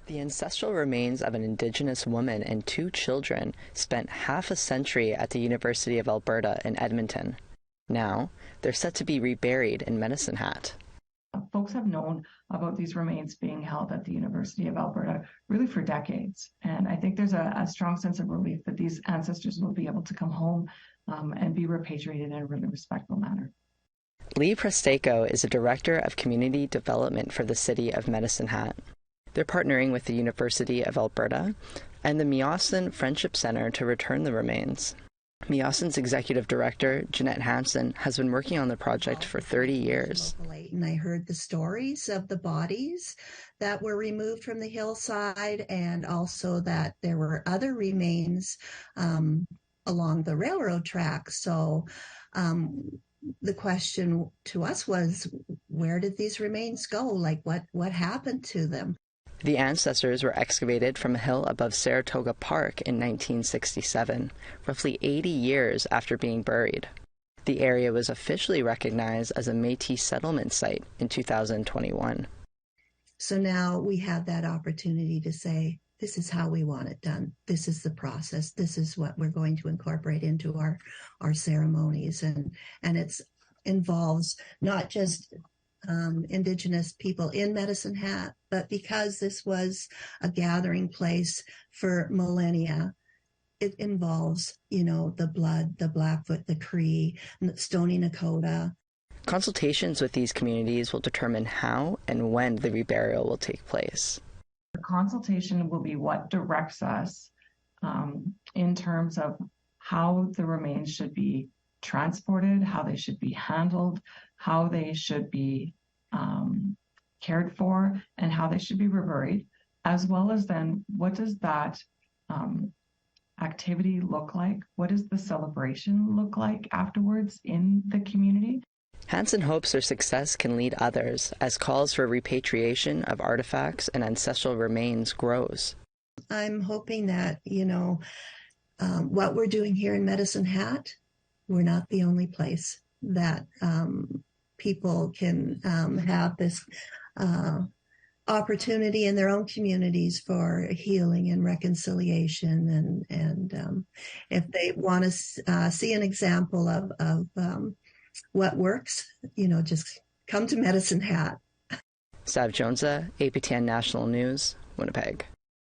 The ancestral remains of an Indigenous woman and two children spent half a century at the University of Alberta in Edmonton. Now, they're set to be reburied in Medicine Hat. Folks have known about these remains being held at the University of Alberta really for decades. And I think there's a strong sense of relief that these ancestors will be able to come home and be repatriated in a really respectful manner. Lee Prestako is a Director of Community Development for the City of Medicine Hat. They're partnering with the University of Alberta and the Meowsin Friendship Centre to return the remains. Meowsin's Executive Director, Jeanette Hansen, has been working on the project for 30 years. And I heard the stories of the bodies that were removed from the hillside, and also that there were other remains along the railroad tracks. So the question to us was, where did these remains go? Like, what happened to them? The ancestors were excavated from a hill above Saratoga Park in 1967, roughly 80 years after being buried. The area was officially recognized as a Métis settlement site in 2021. So now we have that opportunity to say, this is how we want it done. This is the process. This is what we're going to incorporate into our ceremonies. And it involves not just Indigenous people in Medicine Hat, but because this was a gathering place for millennia, it involves, the Blood, the Blackfoot, the Cree, the Stoney Nakoda. Consultations with these communities will determine how and when the reburial will take place. The consultation will be what directs us in terms of how the remains should be transported, how they should be handled, how they should be cared for, and how they should be reburied, as well as then what does that activity look like? What does the celebration look like afterwards in the community? Hansen hopes their success can lead others as calls for repatriation of artifacts and ancestral remains grows. I'm hoping that, what we're doing here in Medicine Hat, we're not the only place that people can have this opportunity in their own communities for healing and reconciliation. And if they want to see an example of what works, just come to Medicine Hat. Sav Jonesa, APTN National News, Winnipeg.